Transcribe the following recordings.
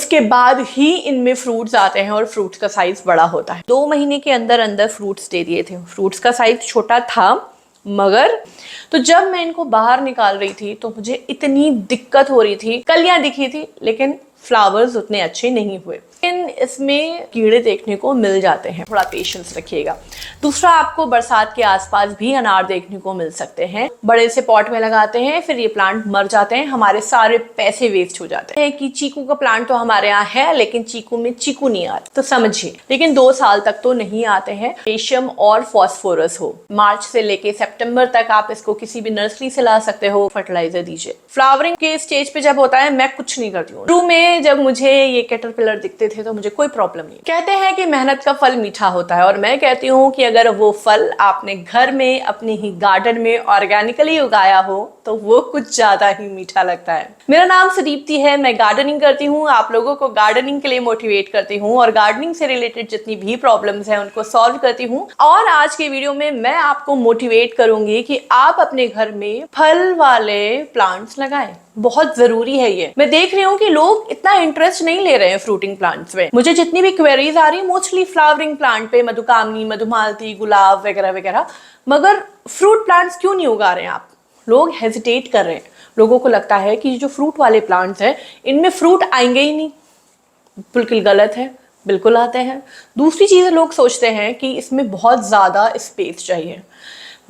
उसके बाद ही इनमें फ्रूट्स आते हैं और फ्रूट्स का साइज बड़ा होता है। 2 महीने के अंदर अंदर फ्रूट्स दे दिए थे। फ्रूट्स का साइज छोटा था, मगर तो जब मैं इनको बाहर निकाल रही थी तो मुझे इतनी दिक्कत हो रही थी। कलियां दिखी थी लेकिन फ्लावर्स उतने अच्छे नहीं हुए। लेकिन इसमें कीड़े देखने को मिल जाते हैं, थोड़ा पेशेंस रखिएगा। दूसरा, आपको बरसात के आसपास भी अनार देखने को मिल सकते हैं। बड़े से पॉट में लगाते हैं, फिर ये प्लांट मर जाते हैं, हमारे सारे पैसे वेस्ट हो जाते हैं। कि चीकू का प्लांट तो हमारे यहाँ है लेकिन चीकू में चीकू नहीं आते, तो समझिए। लेकिन 2 साल तक तो नहीं आते हैं। पोटेशियम और फास्फोरस हो, मार्च से लेके सितंबर तक आप इसको किसी भी नर्सरी से ला सकते हो। फर्टिलाइजर दीजिए। फ्लावरिंग के स्टेज पे जब होता है, मैं कुछ नहीं करती हूँ। शुरू में जब मुझे ये कैटरपिलर दिखते थे तो मुझे कोई प्रॉब्लम नहीं। कहते हैं कि मेहनत का फल मीठा होता है, और मैं कहती हूँ कि अगर वो फल आपने घर में अपने ही गार्डन में ऑर्गेनिकली उगाया हो तो वो कुछ ज्यादा ही मीठा लगता है। मेरा नाम सुदीप्ति है, मैं गार्डनिंग करती हूँ, आप लोगों को गार्डनिंग के लिए मोटिवेट करती हूँ और गार्डनिंग से रिलेटेड जितनी भी प्रॉब्लम्स हैं उनको सॉल्व करती हूँ। और आज के वीडियो में मैं आपको मोटिवेट करूंगी कि आप अपने घर में फल वाले प्लांट्स लगाएं। बहुत जरूरी है ये। मैं देख रही हूँ कि लोग इतना इंटरेस्ट नहीं ले रहे हैं फ्रूटिंग प्लांट्स में। मुझे जितनी भी क्वेरीज आ रही है मोस्टली फ्लावरिंग प्लांट पे, मधुकामनी, मधुमालती, गुलाब वगैरह वगैरह, मगर फ्रूट प्लांट्स क्यों नहीं उगा रहे हैं आप? लोग हेजिटेट कर रहे हैं। लोगों को लगता है कि जो फ्रूट वाले प्लांट्स हैं इनमें फ्रूट आएंगे ही नहीं। बिल्कुल गलत है, बिल्कुल आते हैं। दूसरी चीज़, लोग सोचते हैं कि इसमें बहुत ज़्यादा स्पेस चाहिए।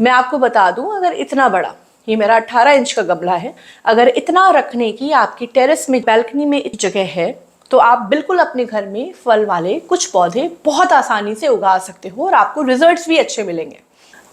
मैं आपको बता दूं, अगर इतना बड़ा, ये मेरा 18 इंच का गमला है, अगर इतना रखने की आपकी टेरेस में, बैल्कनी में जगह है तो आप बिल्कुल अपने घर में फल वाले कुछ पौधे बहुत आसानी से उगा सकते हो और आपको रिजल्ट्स भी अच्छे मिलेंगे।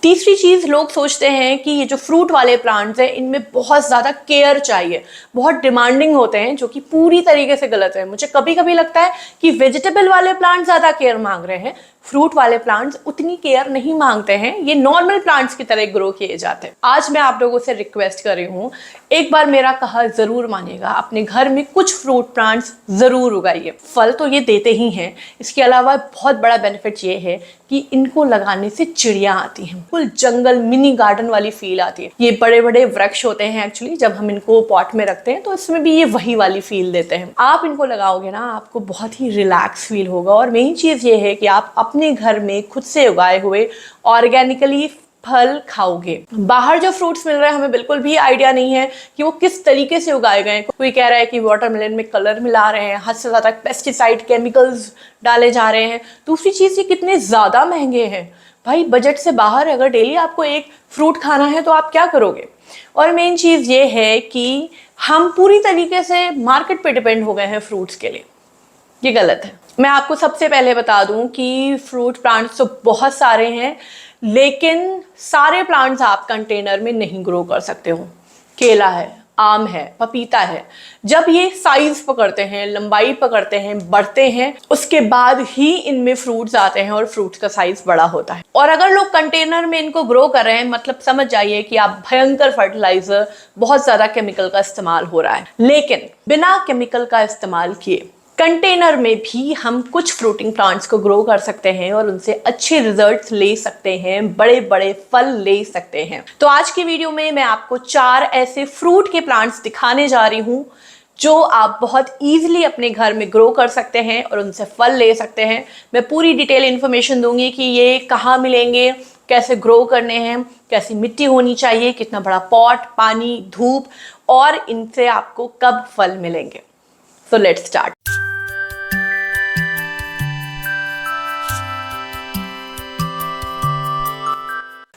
तीसरी चीज़, लोग सोचते हैं कि ये जो फ्रूट वाले प्लांट्स हैं इनमें बहुत ज़्यादा केयर चाहिए, बहुत डिमांडिंग होते हैं, जो कि पूरी तरीके से गलत है। मुझे कभी कभी लगता है कि वेजिटेबल वाले प्लांट्स ज़्यादा केयर मांग रहे हैं, फ्रूट वाले प्लांट्स उतनी केयर नहीं मांगते हैं। ये नॉर्मल प्लांट्स की तरह ग्रो किए जाते हैं। आज मैं आप लोगों से रिक्वेस्ट कर रही हूँ, एक बार मेरा कहा जरूर मानिएगा, अपने घर में कुछ फ्रूट प्लांट्स जरूर उगाइए। फल तो ये देते ही हैं, इसके अलावा बहुत बड़ा बेनिफिट ये है कि इनको लगाने से चिड़िया आती हैं, फुल जंगल, मिनी गार्डन वाली फील आती है। ये बड़े बड़े वृक्ष होते हैं एक्चुअली, जब हम इनको पॉट में रखते हैं तो इसमें भी ये वही वाली फील देते हैं। आप इनको लगाओगे ना, आपको बहुत ही रिलैक्स फील होगा। और मेन चीज़ ये है कि आप अपने घर में खुद से उगाए हुए ऑर्गेनिकली फल खाओगे। बाहर जो फ्रूट्स मिल रहे हैं हमें बिल्कुल भी आइडिया नहीं है कि वो किस तरीके से उगाए गए हैं। कोई कह रहा है कि वाटरमेलन में कलर मिला रहे हैं, हद से ज़्यादा पेस्टिसाइड केमिकल्स डाले जा रहे हैं। दूसरी चीज़, ये कितने ज़्यादा महंगे हैं भाई, बजट से बाहर। अगर डेली आपको एक फ्रूट खाना है तो आप क्या करोगे? और मेन चीज़ ये है कि हम पूरी तरीके से मार्केट पे डिपेंड हो गए हैं फ्रूट्स के लिए। ये गलत है। मैं आपको सबसे पहले बता दूं कि फ्रूट प्लांट्स तो बहुत सारे हैं, लेकिन सारे प्लांट्स आप कंटेनर में नहीं ग्रो कर सकते हो। केला है, आम है, पपीता है, जब ये साइज पकड़ते हैं, लंबाई पकड़ते हैं, बढ़ते हैं, उसके बाद ही इनमें फ्रूट्स आते हैं और फ्रूट्स का साइज बड़ा होता है। और अगर लोग कंटेनर में इनको ग्रो कर रहे हैं, मतलब समझ जाइए कि आप भयंकर फर्टिलाइजर, बहुत ज्यादा केमिकल का इस्तेमाल हो रहा है। लेकिन बिना केमिकल का इस्तेमाल किए कंटेनर में भी हम कुछ फ्रूटिंग प्लांट्स को ग्रो कर सकते हैं और उनसे अच्छे रिजल्ट्स ले सकते हैं, बड़े बड़े फल ले सकते हैं। तो आज की वीडियो में मैं आपको 4 ऐसे फ्रूट के प्लांट्स दिखाने जा रही हूं जो आप बहुत इजीली अपने घर में ग्रो कर सकते हैं और उनसे फल ले सकते हैं। मैं पूरी डिटेल इन्फॉर्मेशन दूंगी कि ये कहाँ मिलेंगे, कैसे ग्रो करने हैं, कैसी मिट्टी होनी चाहिए, कितना बड़ा पॉट, पानी, धूप, और इनसे आपको कब फल मिलेंगे। So let's start.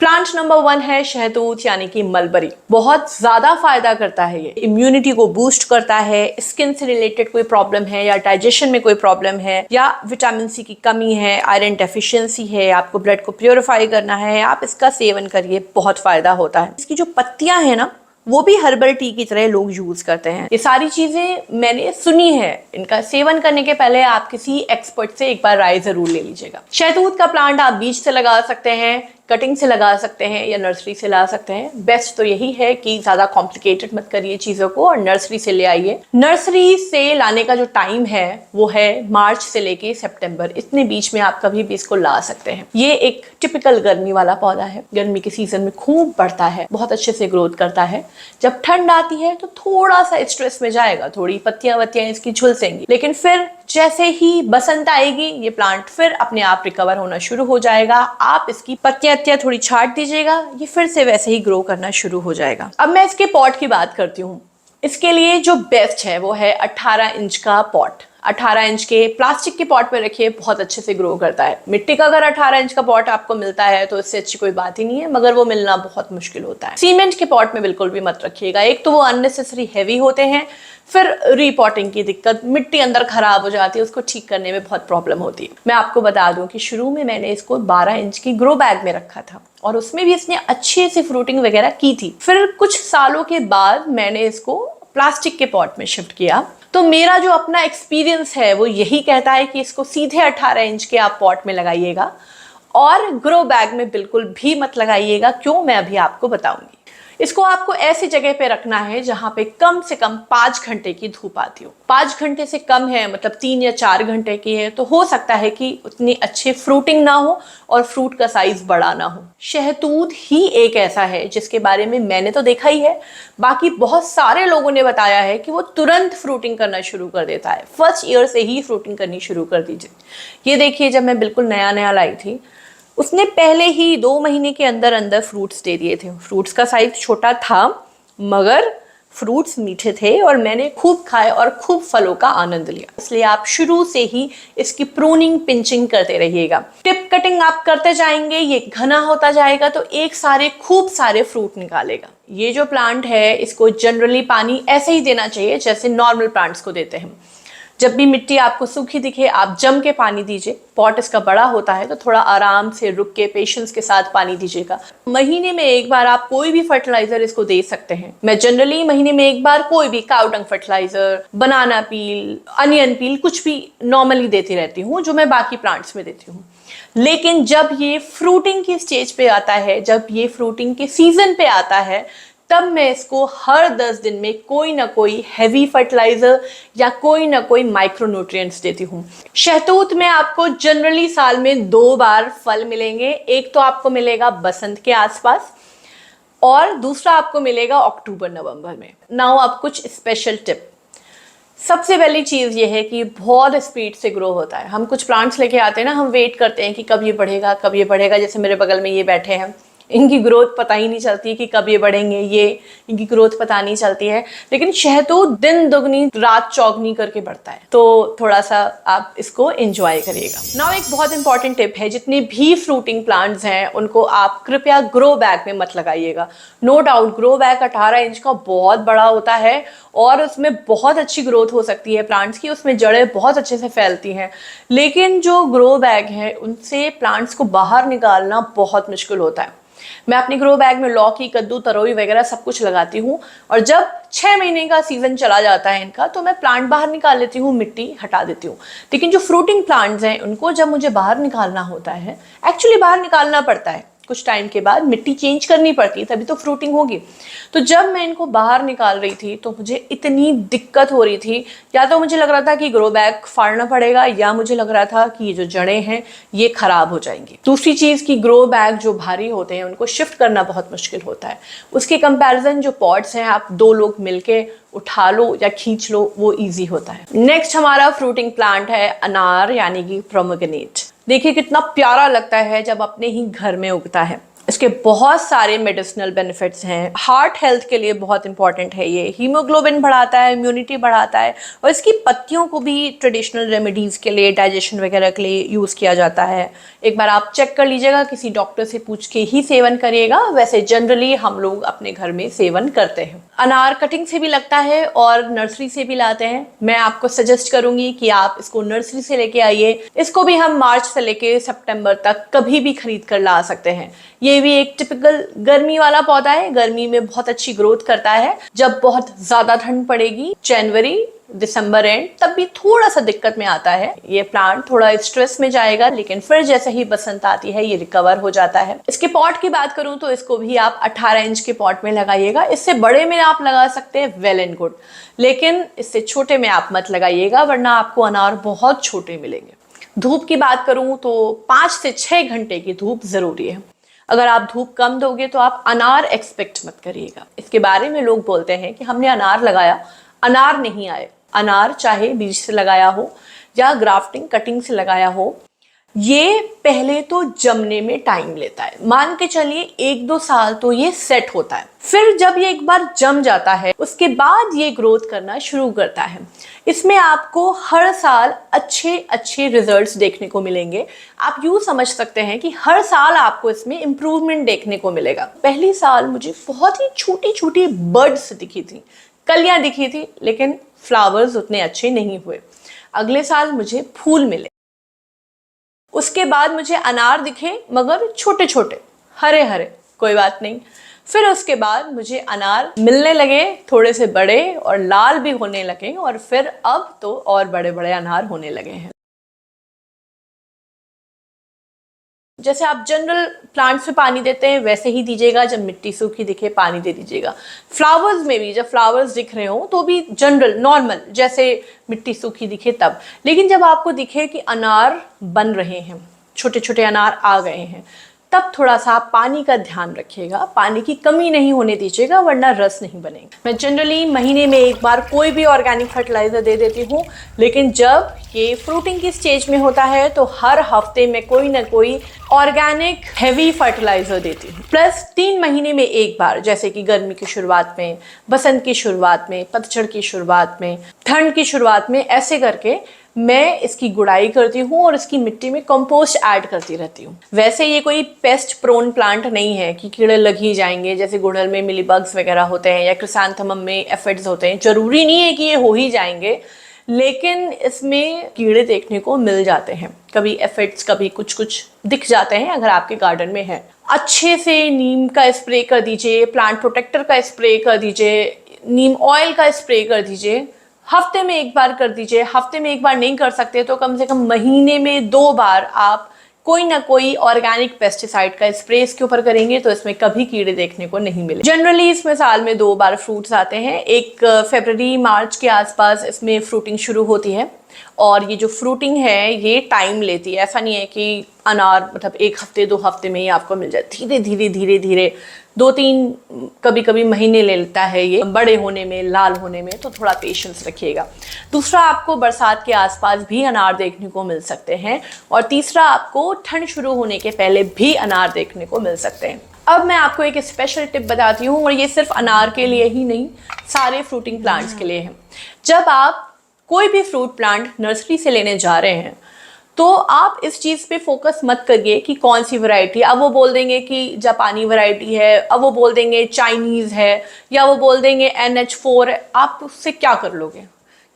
Plant number 1 है शहतूत, यानी कि मलबरी। बहुत ज्यादा फायदा करता है ये, इम्यूनिटी को बूस्ट करता है। स्किन से रिलेटेड कोई प्रॉब्लम है या डाइजेशन में कोई प्रॉब्लम है या विटामिन सी की कमी है, आयरन डेफिशिएंसी है, आपको ब्लड को प्योरीफाई करना है, आप इसका सेवन करिए, बहुत फायदा होता है। इसकी जो पत्तियां है ना, वो भी हर्बल टी की तरह लोग यूज करते हैं। ये सारी चीजें मैंने सुनी है। इनका सेवन करने के पहले आप किसी एक्सपर्ट से एक बार राय जरूर ले लीजिएगा। शहतूत का प्लांट आप बीज से लगा सकते हैं कटिंग से लगा सकते हैं या नर्सरी से ला सकते हैं। बेस्ट तो यही है कि ज़्यादा कॉम्प्लिकेटेड मत करिए चीज़ों को और नर्सरी से ले आइए। नर्सरी से लाने का जो टाइम है वो है मार्च से लेके सितंबर, इतने बीच में आप कभी भी इसको ला सकते हैं। ये एक टिपिकल गर्मी वाला पौधा है, गर्मी के सीजन में खूब बढ़ता है, बहुत अच्छे से ग्रोथ करता है। जब ठंड आती है तो थोड़ा सा स्ट्रेस में जाएगा, थोड़ी पत्तियां वत्तियां इसकी झुलसेंगी, लेकिन फिर जैसे ही बसंत आएगी ये प्लांट फिर अपने आप रिकवर होना शुरू हो जाएगा। आप इसकी पत्तियां थोड़ी छाट दीजिएगा, ये फिर से वैसे ही ग्रो करना शुरू हो जाएगा। अब मैं इसके पॉट की बात करती हूँ। इसके लिए जो बेस्ट है वो है 18 इंच का पॉट। 18 इंच के प्लास्टिक के पॉट में रखिए, बहुत अच्छे से ग्रो करता है। मिट्टी का अगर 18 इंच का पॉट आपको मिलता है तो इससे अच्छी कोई बात ही नहीं है, मगर वो मिलना बहुत मुश्किल होता है। सीमेंट के पॉट में बिल्कुल भी मत रखिएगा, एक तो वो अननेसेसरी हैवी होते हैं, फिर रीपॉटिंग की दिक्कत, मिट्टी अंदर खराब हो जाती है, उसको ठीक करने में बहुत प्रॉब्लम होती है। मैं आपको बता दूं कि शुरू में मैंने इसको 12 इंच की ग्रो बैग में रखा था और उसमें भी इसने अच्छे से फ्रूटिंग वगैरह की थी। फिर कुछ सालों के बाद मैंने इसको प्लास्टिक के पॉट में शिफ्ट किया, तो मेरा जो अपना एक्सपीरियंस है वो यही कहता है कि इसको सीधे 18 इंच के आप पॉट में लगाइएगा और ग्रो बैग में बिल्कुल भी मत लगाइएगा। क्यों, मैं अभी आपको बताऊंगी। इसको आपको ऐसी जगह पे रखना है जहां पे कम से कम 5 घंटे की धूप आती हो। 5 घंटे से कम है, मतलब 3 या 4 घंटे की है, तो हो सकता है कि उतनी अच्छी फ्रूटिंग ना हो और फ्रूट का साइज बड़ा ना हो। शहतूत ही एक ऐसा है जिसके बारे में मैंने तो देखा ही है, बाकी बहुत सारे लोगों ने बताया है कि वो तुरंत फ्रूटिंग करना शुरू कर देता है, फर्स्ट ईयर से ही फ्रूटिंग करनी शुरू कर दीजिए। ये देखिए, जब मैं बिल्कुल नया नया लाई थी उसने पहले ही 2 महीने के अंदर अंदर फ्रूट्स दे दिए थे। फ्रूट्स का साइज छोटा था मगर फ्रूट्स मीठे थे और मैंने खूब खाए और खूब फलों का आनंद लिया। इसलिए आप शुरू से ही इसकी प्रूनिंग पिंचिंग करते रहिएगा। टिप कटिंग आप करते जाएंगे, ये घना होता जाएगा तो एक सारे खूब सारे फ्रूट निकालेगा। ये जो प्लांट है इसको जनरली पानी ऐसे ही देना चाहिए जैसे नॉर्मल प्लांट्स को देते हैं। जब भी मिट्टी आपको सूखी दिखे आप जम के पानी दीजिए। पॉट इसका बड़ा होता है तो थोड़ा आराम से रुक के पेशेंस के साथ पानी दीजिएगा। महीने में एक बार आप कोई भी फर्टिलाइजर इसको दे सकते हैं। मैं जनरली महीने में एक बार कोई भी काउ डंग फर्टिलाइजर, बनाना पील, अनियन पील, कुछ भी नॉर्मली देती रहती हूँ जो मैं बाकी प्लांट्स में देती हूँ। लेकिन जब ये फ्रूटिंग की स्टेज पे आता है, जब ये फ्रूटिंग के सीजन पे आता है, तब मैं इसको हर 10 दिन में कोई ना कोई हैवी फर्टिलाइजर या कोई ना कोई माइक्रो न्यूट्रिएंट्स देती हूँ। शहतूत में आपको जनरली साल में 2 बार फल मिलेंगे। एक तो आपको मिलेगा बसंत के आसपास और दूसरा आपको मिलेगा अक्टूबर नवंबर में। नाउ अब कुछ स्पेशल टिप। सबसे पहली चीज़ ये है कि बहुत स्पीड से ग्रो होता है। हम कुछ प्लांट्स लेके आते हैं ना, हम वेट करते हैं कि कब ये बढ़ेगा कब ये बढ़ेगा। जैसे मेरे बगल में ये बैठे हैं, इनकी ग्रोथ पता ही नहीं चलती कि कब ये बढ़ेंगे, ये इनकी ग्रोथ पता नहीं चलती है। लेकिन शहतूत दिन दुगनी रात चौगनी करके बढ़ता है, तो थोड़ा सा आप इसको एंजॉय करिएगा। नाउ एक बहुत इंपॉर्टेंट टिप है, जितने भी फ्रूटिंग प्लांट्स हैं उनको आप कृपया ग्रो बैग में मत लगाइएगा। No doubt grow bag 18 inch का बहुत बड़ा होता है और उसमें बहुत अच्छी ग्रोथ हो सकती है प्लांट्स की, उसमें जड़ें बहुत अच्छे से फैलती हैं। लेकिन जो ग्रो बैग है उनसे प्लांट्स को बाहर निकालना बहुत मुश्किल होता है। मैं अपनी ग्रो बैग में लौकी, कद्दू, तरोई वगैरह सब कुछ लगाती हूँ और जब 6 महीने का सीजन चला जाता है इनका तो मैं प्लांट बाहर निकाल लेती हूँ, मिट्टी हटा देती हूँ। लेकिन जो फ्रूटिंग प्लांट्स हैं उनको जब मुझे बाहर निकालना होता है, एक्चुअली बाहर निकालना पड़ता है, कुछ टाइम के बाद मिट्टी चेंज करनी पड़ती है तभी तो फ्रूटिंग होगी। तो जब मैं इनको बाहर निकाल रही थी तो मुझे इतनी दिक्कत हो रही थी, या तो मुझे लग रहा था कि ग्रो बैग फाड़ना पड़ेगा या मुझे लग रहा था कि ये जो जड़ें हैं ये खराब हो जाएंगी। दूसरी चीज़ कि ग्रो बैग जो भारी होते हैं उनको शिफ्ट करना बहुत मुश्किल होता है। उसके कंपैरिजन जो पॉट्स हैं आप 2 लोग मिलके उठा लो या खींच लो, वो ईजी होता है। नेक्स्ट हमारा फ्रूटिंग प्लांट है अनार यानी कि पोमेग्रेनेट। देखिए कितना प्यारा लगता है जब अपने ही घर में उगता है। इसके बहुत सारे मेडिसिनल बेनिफिट्स हैं। हार्ट हेल्थ के लिए बहुत इंपॉर्टेंट है ये, हीमोग्लोबिन बढ़ाता है, इम्यूनिटी बढ़ाता है और इसकी पत्तियों को भी ट्रेडिशनल रेमेडीज़ के लिए, डाइजेशन वगैरह के लिए यूज़ किया जाता है। एक बार आप चेक कर लीजिएगा, किसी डॉक्टर से पूछ के ही सेवन करिएगा, वैसे जनरली हम लोग अपने घर में सेवन करते हैं। अनार कटिंग से भी लगता है और नर्सरी से भी लाते हैं। मैं आपको सजेस्ट करूंगी कि आप इसको नर्सरी से लेके आइए। इसको भी हम मार्च से लेके सितंबर तक कभी भी खरीद कर ला सकते हैं। ये भी एक टिपिकल गर्मी वाला पौधा है, गर्मी में बहुत अच्छी ग्रोथ करता है। जब बहुत ज्यादा ठंड पड़ेगी, जनवरी दिसंबर एंड, तब भी थोड़ा सा दिक्कत में आता है। ये प्लांट थोड़ा स्ट्रेस में जाएगा, लेकिन फिर जैसे ही बसंत आती है ये रिकवर हो जाता है। इसके पॉट की बात करूं तो इसको भी आप 18 इंच के पॉट में लगाइएगा। इससे बड़े में आप लगा सकते हैं, वेल एंड गुड, लेकिन इससे छोटे में आप मत लगाइएगा, वरना आपको अनार बहुत छोटे मिलेंगे। धूप की बात करूं तो 5 से 6 घंटे की धूप जरूरी है। अगर आप धूप कम दोगे तो आप अनार एक्सपेक्ट मत करिएगा। इसके बारे में लोग बोलते हैं कि हमने अनार लगाया, अनार नहीं आए। अनार चाहे बीज से लगाया हो या ग्राफ्टिंग कटिंग से लगाया हो, ये पहले तो जमने में टाइम लेता है। मान के चलिए 1-2 साल तो ये सेट होता है। फिर जब ये एक बार जम जाता है, उसके बाद ये ग्रोथ करना शुरू करता है। इसमें आपको हर साल अच्छे अच्छे रिजल्ट्स देखने को मिलेंगे। आप यूँ समझ सकते हैं कि हर साल आपको इसमें इम्प्रूवमेंट देखने को मिलेगा। पहली साल मुझे बहुत ही छोटी छोटी बर्ड्स दिखी थी, कलियां दिखी थी, लेकिन फ्लावर्स उतने अच्छे नहीं हुए। अगले साल मुझे फूल मिले, उसके बाद मुझे अनार दिखे मगर छोटे छोटे, हरे हरे, कोई बात नहीं। फिर उसके बाद मुझे अनार मिलने लगे, थोड़े से बड़े और लाल भी होने लगे, और फिर अब तो और बड़े बड़े अनार होने लगे हैं। जैसे आप जनरल प्लांट्स में पानी देते हैं वैसे ही दीजिएगा। जब मिट्टी सूखी दिखे पानी दे दीजिएगा। फ्लावर्स में भी जब फ्लावर्स दिख रहे हो तो भी जनरल नॉर्मल, जैसे मिट्टी सूखी दिखे तब। लेकिन जब आपको दिखे कि अनार बन रहे हैं, छोटे छोटे अनार आ गए हैं, तब थोड़ा सा आप पानी का ध्यान रखिएगा। पानी की कमी नहीं होने दीजिएगा, वरना रस नहीं बनेगा। मैं जनरली महीने में एक बार कोई भी ऑर्गेनिक फर्टिलाइजर दे देती हूँ, लेकिन जब ये फ्रूटिंग की स्टेज में होता है तो हर हफ्ते में कोई ना कोई ऑर्गेनिक हैवी फर्टिलाइजर देती हूँ। प्लस 3 महीने में एक बार, जैसे कि गर्मी की शुरुआत में, बसंत की शुरुआत में, पतझड़ की शुरुआत में, ठंड की शुरुआत में, ऐसे करके मैं इसकी गुड़ाई करती हूँ और इसकी मिट्टी में कंपोस्ट ऐड करती रहती हूँ। वैसे ये कोई पेस्ट प्रोन प्लांट नहीं है कि कीड़े लग ही जाएंगे, जैसे गुड़हल में मिलीबग्स वगैरह होते हैं या क्रिसैंथेमम में एफिड्स होते हैं। जरूरी नहीं है कि ये हो ही जाएंगे, लेकिन इसमें कीड़े देखने को मिल जाते हैं। कभी एफिड्स, कभी कुछ कुछ दिख जाते हैं अगर आपके गार्डन में है। अच्छे से नीम का स्प्रे कर दीजिए, प्लांट प्रोटेक्टर का स्प्रे कर दीजिए, नीम ऑयल का स्प्रे कर दीजिए। हफ्ते में एक बार कर दीजिए। हफ्ते में एक बार नहीं कर सकते तो कम से कम महीने में 2 बार आप कोई ना कोई ऑर्गेनिक पेस्टिसाइड का स्प्रे इसके ऊपर करेंगे तो इसमें कभी कीड़े देखने को नहीं मिले। जनरली इसमें साल में 2 बार फ्रूट्स आते हैं। एक फरवरी मार्च के आसपास इसमें फ्रूटिंग शुरू होती है, और ये जो फ्रूटिंग है ये टाइम लेती है। ऐसा नहीं है कि अनार मतलब 1 हफ्ते 2 हफ्ते में ही आपको मिल जाए। धीरे धीरे धीरे धीरे 2-3 कभी कभी महीने ले लेता है ये बड़े होने में, लाल होने में, तो थोड़ा पेशेंस रखिएगा। दूसरा, आपको बरसात के आसपास भी अनार देखने को मिल सकते हैं, और तीसरा, आपको ठंड शुरू होने के पहले भी अनार देखने को मिल सकते हैं। अब मैं आपको एक स्पेशल टिप बताती हूँ, और ये सिर्फ अनार के लिए ही नहीं, सारे फ्रूटिंग प्लांट्स के लिए है। जब आप कोई भी फ्रूट प्लांट नर्सरी से लेने जा रहे हैं तो आप इस चीज़ पे फोकस मत करिए कि कौन सी वैरायटी। अब वो बोल देंगे कि जापानी वैरायटी है, अब वो बोल देंगे चाइनीज़ है, या वो बोल देंगे NH4 है। आप उससे क्या कर लोगे,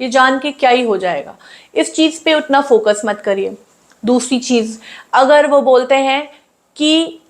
ये जान के क्या ही हो जाएगा। इस चीज़ पे उतना फोकस मत करिए। दूसरी चीज़, अगर वो बोलते हैं कि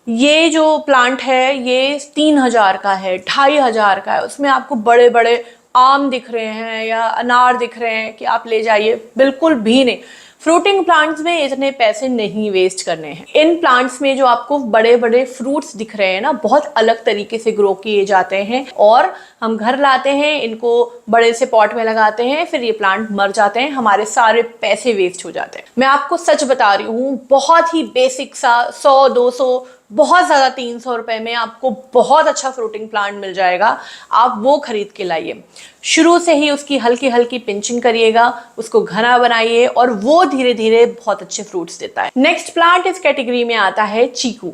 ये जो प्लांट है ये 3000 का है, 2500 का है, उसमें आपको बड़े बड़े आम दिख रहे हैं या अनार दिख रहे हैं कि आप ले जाइए, बिल्कुल भी नहीं। फ्रूटिंग प्लांट्स में इतने पैसे नहीं वेस्ट करने हैं। इन प्लांट्स में जो आपको बड़े बड़े फ्रूट्स दिख रहे हैं ना, बहुत अलग तरीके से ग्रो किए जाते हैं, और हम घर लाते हैं, इनको बड़े से पॉट में लगाते हैं, फिर ये प्लांट मर जाते हैं, हमारे सारे पैसे वेस्ट हो जाते हैं। मैं आपको सच बता रही हूँ, बहुत ही बेसिक सा 100-200, बहुत ज़्यादा 300 रुपए में आपको बहुत अच्छा फ्रूटिंग प्लांट मिल जाएगा। आप वो खरीद के लाइए। शुरू से ही उसकी हल्की हल्की पिंचिंग करिएगा, उसको घना बनाइए, और वो धीरे धीरे बहुत अच्छे फ्रूट्स देता है। नेक्स्ट प्लांट इस कैटेगरी में आता है चीकू।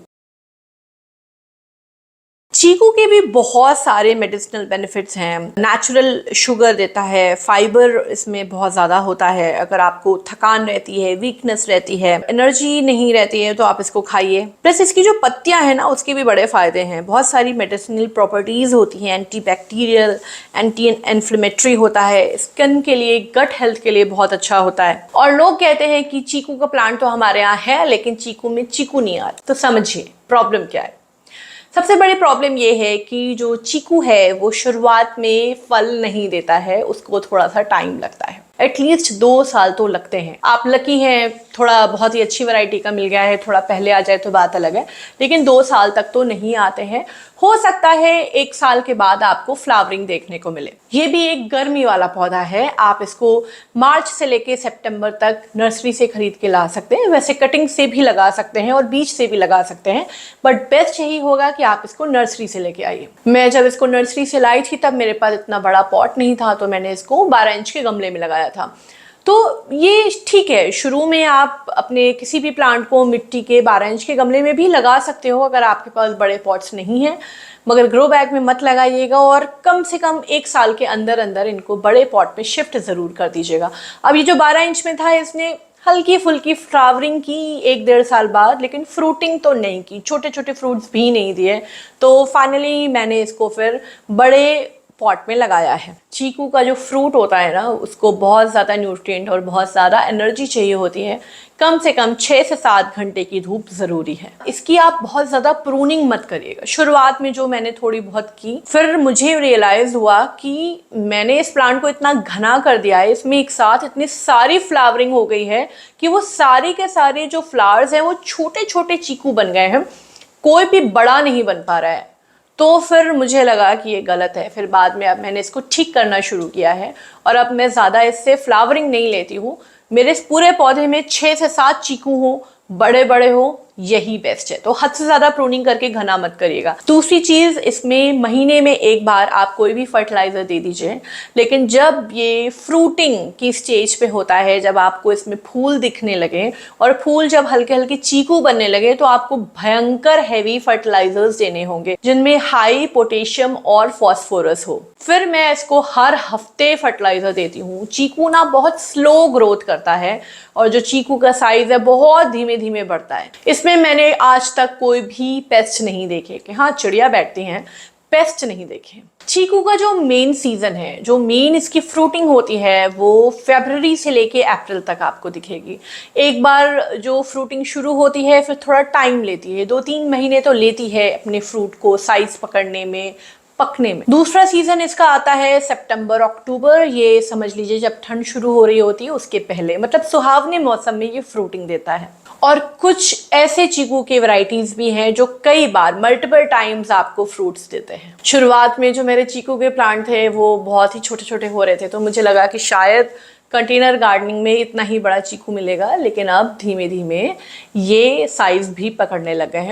चीकू के भी बहुत सारे मेडिसिनल बेनिफिट्स हैं। नेचुरल शुगर देता है, फाइबर इसमें बहुत ज़्यादा होता है। अगर आपको थकान रहती है, वीकनेस रहती है, एनर्जी नहीं रहती है, तो आप इसको खाइए। प्लस इसकी जो पत्तियां हैं ना, उसके भी बड़े फ़ायदे हैं। बहुत सारी मेडिसिनल प्रॉपर्टीज़ होती हैं, एंटी बैक्टीरियल, एंटी इन्फ्लेमेटरी होता है, स्किन के लिए, गट हेल्थ के लिए बहुत अच्छा होता है। और लोग कहते हैं कि चीकू का प्लांट तो हमारे यहाँ है, लेकिन चीकू में चीकू नहीं आता। तो समझिए प्रॉब्लम क्या है। सबसे बड़ी प्रॉब्लम ये है कि जो चीकू है वो शुरुआत में फल नहीं देता है, उसको थोड़ा सा टाइम लगता है, एटलीस्ट 2 साल तो लगते हैं। आप लकी हैं, थोड़ा बहुत ही अच्छी वैरायटी का मिल गया है, थोड़ा पहले आ जाए तो बात अलग है, लेकिन 2 साल तक तो नहीं आते हैं। हो सकता है 1 साल के बाद आपको फ्लावरिंग देखने को मिले। ये भी एक गर्मी वाला पौधा है, आप इसको मार्च से लेके सितंबर तक नर्सरी से खरीद के ला सकते हैं। वैसे कटिंग से भी लगा सकते हैं और बीज से भी लगा सकते हैं, बट बेस्ट यही होगा कि आप इसको नर्सरी से लेके आइए। मैं जब इसको नर्सरी से लाई थी तब मेरे पास इतना बड़ा पॉट नहीं था, तो मैंने इसको 12 इंच के गमले में लगाया था। तो ये ठीक है, शुरू में आप अपने किसी भी प्लांट को मिट्टी के 12 इंच के गमले में भी लगा सकते हो अगर आपके पास बड़े पॉट्स नहीं हैं, मगर ग्रो बैग में मत लगाइएगा और कम से कम 1 साल के अंदर अंदर इनको बड़े पॉट में शिफ्ट ज़रूर कर दीजिएगा। अब ये जो 12 इंच में था इसने हल्की फुल्की फ्लावरिंग की 1-1.5 साल बाद, लेकिन फ्रूटिंग तो नहीं की, छोटे छोटे फ्रूट्स भी नहीं दिए। तो फाइनली मैंने इसको फिर बड़े पॉट में लगाया है। चीकू का जो फ्रूट होता है ना, उसको बहुत ज़्यादा न्यूट्रिएंट और बहुत ज़्यादा एनर्जी चाहिए होती है। कम से कम 6 से 7 घंटे की धूप ज़रूरी है। इसकी आप बहुत ज़्यादा प्रूनिंग मत करिएगा। शुरुआत में जो मैंने थोड़ी बहुत की, फिर मुझे रियलाइज़ हुआ कि मैंने इस प्लांट को इतना घना कर दिया है, इसमें एक साथ इतनी सारी फ्लावरिंग हो गई है कि वो सारे के सारे जो फ्लावर्स हैं वो छोटे छोटे चीकू बन गए हैं, कोई भी बड़ा नहीं बन पा रहा है। तो फिर मुझे लगा कि ये गलत है। फिर बाद में अब मैंने इसको ठीक करना शुरू किया है और अब मैं ज़्यादा इससे फ्लावरिंग नहीं लेती हूँ। मेरे इस पूरे पौधे में 6 से 7 चीकू हो, बड़े बड़े हो, यही बेस्ट है। तो हद से ज़्यादा प्रूनिंग करके घना मत करिएगा। दूसरी चीज़, इसमें महीने में 1 बार आप कोई भी फर्टिलाइज़र दे दीजिए, लेकिन जब ये फ्रूटिंग की स्टेज पे होता है, जब आपको इसमें फूल दिखने लगे और फूल जब हल्के हल्के चीकू बनने लगे, तो आपको भयंकर हैवी फर्टिलाइजर्स देने होंगे जिनमें हाई पोटेशियम और फॉस्फोरस हो। फिर मैं इसको हर हफ्ते फर्टिलाइजर देती हूँ। चीकू ना बहुत स्लो ग्रोथ करता है और जो चीकू का साइज है बहुत धीमे धीमे बढ़ता है। इसमें मैंने आज तक कोई भी पेस्ट नहीं देखे कि हाँ चिड़िया बैठती हैं, पेस्ट नहीं देखे। चीकू का जो मेन सीजन है, जो मेन इसकी फ्रूटिंग होती है, वो फरवरी से लेके अप्रैल तक आपको दिखेगी। एक बार जो फ्रूटिंग शुरू होती है फिर थोड़ा टाइम लेती है, 2-3 महीने तो लेती है अपने फ्रूट को साइज पकड़ने में, पकने में। दूसरा सीजन इसका आता है सितंबर अक्टूबर, ये समझ लीजिए जब ठंड शुरू हो रही होती है उसके पहले, मतलब सुहावने मौसम में ये फ्रूटिंग देता है। और कुछ ऐसे चीकू के वैरायटीज भी हैं जो कई बार मल्टीपल टाइम्स आपको फ्रूट्स देते हैं। शुरुआत में जो मेरे चीकू के प्लांट थे वो बहुत ही छोटे छोटे हो रहे थे, तो मुझे लगा कि शायद कंटेनर गार्डनिंग में इतना ही बड़ा चीकू मिलेगा, लेकिन अब धीमे धीमे ये साइज भी पकड़ने लग गए हैं।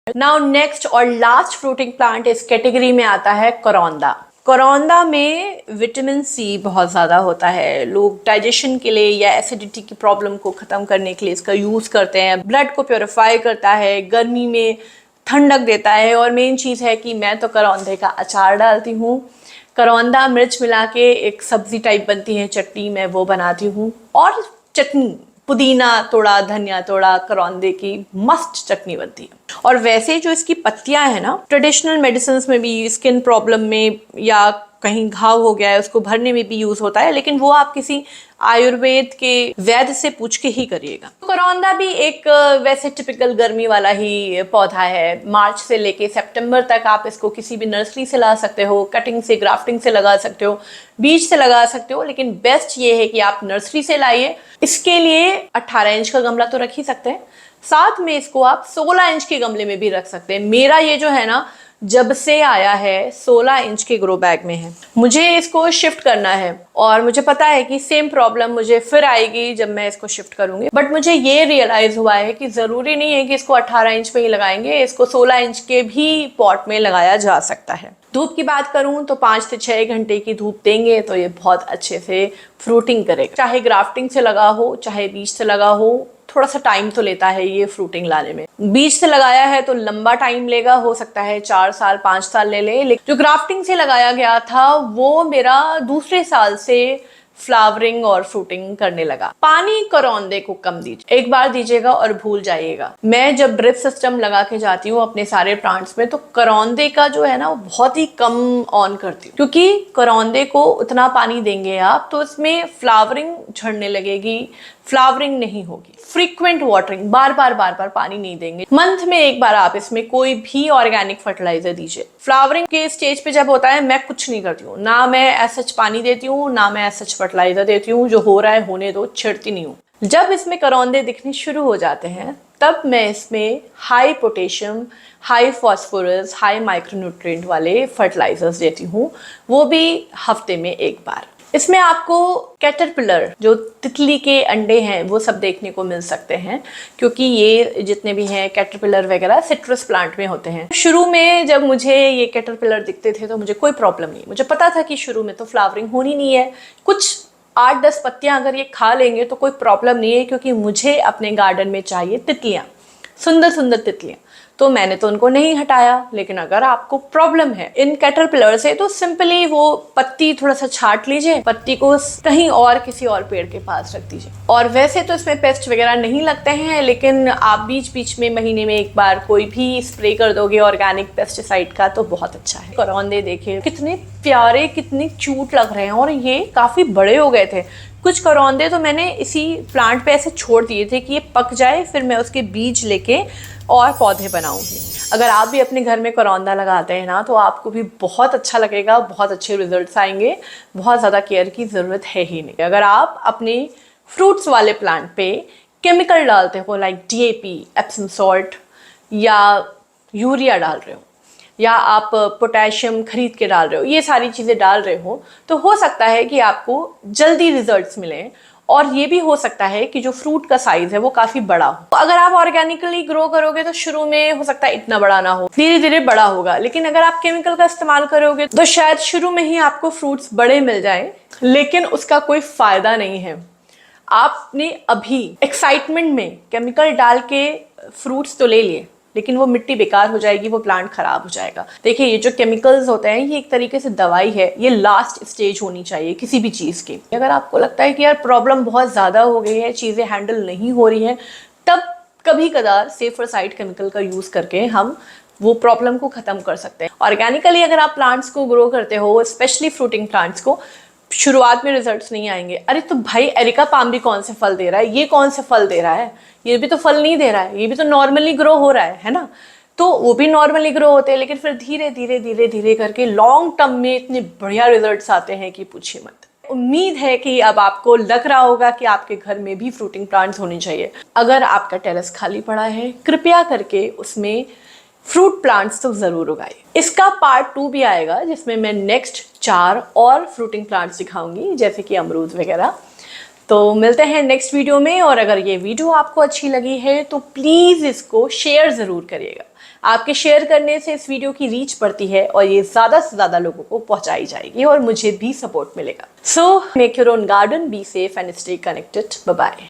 नाउ नेक्स्ट और लास्ट फ्रूटिंग प्लांट इस कैटेगरी में आता है करौंदा। करौंदा में विटामिन सी बहुत ज़्यादा होता है। लोग डाइजेशन के लिए या एसिडिटी की प्रॉब्लम को ख़त्म करने के लिए इसका यूज़ करते हैं। ब्लड को प्योरीफाई करता है, गर्मी में ठंडक देता है, और मेन चीज़ है कि मैं तो करौंदे का अचार डालती हूँ। करौंदा मिर्च मिला के एक सब्जी टाइप बनती है चटनी, मैं वो बनाती हूँ। और चटनी पुदीना तोड़ा, धनिया तोड़ा, करौंदे की मस्त चटनी बनती है। और वैसे जो इसकी पत्तियां हैं ना, ट्रेडिशनल मेडिसिन में भी स्किन प्रॉब्लम में या कहीं घाव हो गया है उसको भरने में भी यूज होता है, लेकिन वो आप किसी आयुर्वेद के वैद्य से पूछ के ही करिएगा। करौंदा भी एक वैसे टिपिकल गर्मी वाला ही पौधा है। मार्च से लेके सितंबर तक आप इसको किसी भी नर्सरी से ला सकते हो, कटिंग से, ग्राफ्टिंग से लगा सकते हो, बीज से लगा सकते हो, लेकिन बेस्ट ये है कि आप नर्सरी से लाइए। इसके लिए 18 इंच का गमला तो रख ही सकते हैं, साथ में इसको आप 16 इंच के गमले में भी रख सकते हैं। मेरा ये जो है ना, जब से आया है 16 इंच के ग्रो बैग में है। मुझे इसको शिफ्ट करना है और मुझे पता है कि सेम प्रॉब्लम मुझे फिर आएगी जब मैं इसको शिफ्ट करूंगी, बट मुझे ये रियलाइज हुआ है कि जरूरी नहीं है कि इसको 18 इंच पे ही लगाएंगे, इसको 16 इंच के भी पॉट में लगाया जा सकता है। धूप की बात करूं तो 5 से 6 घंटे की धूप देंगे तो ये बहुत अच्छे से फ्रूटिंग करेगा। चाहे ग्राफ्टिंग से लगा हो, चाहे बीज से लगा हो, थोड़ा सा टाइम तो लेता है ये फ्रूटिंग लाने में। बीज से लगाया है तो लंबा टाइम लेगा, हो सकता है 4 साल 5 साल ले ले। जो ग्राफ्टिंग से लगाया गया था वो मेरा दूसरे साल से फ्लावरिंग और फ्रूटिंग करने लगा। पानी करौंदे को कम दीजिए, एक बार दीजिएगा और भूल जाइएगा। मैं जब ड्रिप सिस्टम लगा के जाती हूँ अपने सारे प्लांट्स में, तो करौंदे का जो है ना वो बहुत ही कम ऑन करती हूँ, क्योंकि करौंदे को उतना पानी देंगे आप तो इसमें फ्लावरिंग झड़ने लगेगी, फ्लावरिंग नहीं होगी। फ्रीक्वेंट वाटरिंग, बार बार पानी नहीं देंगे। मंथ में एक बार आप इसमें कोई भी ऑर्गेनिक फर्टिलाइजर दीजिए। फ्लावरिंग के स्टेज पे जब होता है मैं कुछ नहीं करती हूँ, ना मैं एसएच पानी देती हूँ, ना मैं एसएच फर्टिलाइजर देती हूँ। जो हो रहा है होने दो, छिड़ती नहीं हूँ। जब इसमें करौंदे दिखने शुरू हो जाते हैं तब मैं इसमें high potassium, high phosphorus, high micronutrient वाले फर्टिलाइजर्स देती हूँ, वो भी हफ्ते में एक बार। इसमें आपको कैटरपिलर, जो तितली के अंडे हैं, वो सब देखने को मिल सकते हैं, क्योंकि ये जितने भी हैं कैटरपिलर वगैरह सिट्रस प्लांट में होते हैं। शुरू में जब मुझे ये कैटरपिलर दिखते थे तो मुझे कोई प्रॉब्लम नहीं, मुझे पता था कि शुरू में तो फ्लावरिंग होनी नहीं है, कुछ 8-10 पत्तियां अगर ये खा लेंगे तो कोई प्रॉब्लम नहीं है, क्योंकि मुझे अपने गार्डन में चाहिए तितलियां, सुंदर सुंदर तितलियां। तो मैंने तो उनको नहीं हटाया। लेकिन अगर आपको प्रॉब्लम है इन कैटरपिलर से, तो सिंपली वो पत्ती थोड़ा सा छाट लीजिए, पत्ती को कहीं और किसी और पेड़ के पास रख दीजिए। और वैसे तो इसमें पेस्ट वगैरह नहीं लगते हैं, लेकिन आप बीच बीच में महीने में एक बार कोई भी स्प्रे कर दोगे ऑर्गेनिक पेस्टिसाइड का तो बहुत अच्छा है। करौंदे देखिए कितने प्यारे, कितने क्यूट लग रहे हैं, और ये काफी बड़े हो गए थे। कुछ करौंदे तो मैंने इसी प्लांट पे ऐसे छोड़ दिए थे कि ये पक जाए, फिर मैं उसके बीज लेके और पौधे बनाऊंगी। अगर आप भी अपने घर में करौंदा लगाते हैं ना, तो आपको भी बहुत अच्छा लगेगा, बहुत अच्छे रिजल्ट्स आएंगे, बहुत ज़्यादा केयर की ज़रूरत है ही नहीं। अगर आप अपने फ्रूट्स वाले प्लांट पे केमिकल डालते हो, लाइक DAP, एप्सम सॉल्ट या यूरिया डाल रहे हो, या आप पोटेशियम खरीद के डाल रहे हो, ये सारी चीज़ें डाल रहे हो, तो हो सकता है कि आपको जल्दी रिजल्ट्स मिलें। और ये भी हो सकता है कि जो फ्रूट का साइज है वो काफी बड़ा हो। तो अगर आप ऑर्गेनिकली ग्रो करोगे तो शुरू में हो सकता है इतना बड़ा ना हो, धीरे धीरे बड़ा होगा। लेकिन अगर आप केमिकल का इस्तेमाल करोगे तो शायद शुरू में ही आपको फ्रूट्स बड़े मिल जाए, लेकिन उसका कोई फायदा नहीं है। आपने अभी एक्साइटमेंट में केमिकल डाल के फ्रूट्स तो ले लिए, लेकिन वो मिट्टी बेकार हो जाएगी, वो प्लांट खराब हो जाएगा। देखिए, ये जो केमिकल्स होते हैं ये एक तरीके से दवाई है, ये लास्ट स्टेज होनी चाहिए किसी भी चीज़ की। अगर आपको लगता है कि यार प्रॉब्लम बहुत ज़्यादा हो गई है, चीज़ें हैंडल नहीं हो रही हैं, तब कभी कदार सेफर साइड केमिकल का यूज़ करके हम वो प्रॉब्लम को ख़त्म कर सकते हैं। ऑर्गेनिकली अगर आप प्लांट्स को ग्रो करते हो, स्पेशली फ्रूटिंग प्लांट्स को, शुरुआत में रिजल्ट्स नहीं आएंगे। अरे तो भाई एरिका पाम भी कौन से फल दे रहा है, ये कौन से फल दे रहा है, ये भी तो फल नहीं दे रहा है, ये भी तो नॉर्मली ग्रो हो रहा है ना। तो वो भी नॉर्मली ग्रो होते हैं, लेकिन फिर धीरे धीरे धीरे धीरे करके लॉन्ग टर्म में इतने बढ़िया रिजल्ट्स आते हैं कि पूछिए मत। उम्मीद है कि अब आपको लग रहा होगा कि आपके घर में भी फ्रूटिंग प्लांट्स होने चाहिए। अगर आपका टेरेस खाली पड़ा है, कृपया करके उसमें फ्रूट प्लांट्स तो जरूर उगाइए। इसका पार्ट 2 भी आएगा, जिसमें मैं नेक्स्ट 4 और फ्रूटिंग प्लांट्स दिखाऊंगी, जैसे कि अमरूद वगैरह। तो मिलते हैं नेक्स्ट वीडियो में। और अगर ये वीडियो आपको अच्छी लगी है तो प्लीज़ इसको शेयर ज़रूर करिएगा। आपके शेयर करने से इस वीडियो की रीच बढ़ती है और ये ज़्यादा से ज़्यादा लोगों को पहुंचाई जाएगी और मुझे भी सपोर्ट मिलेगा। So make your own garden, be safe and stay connected. Bye bye.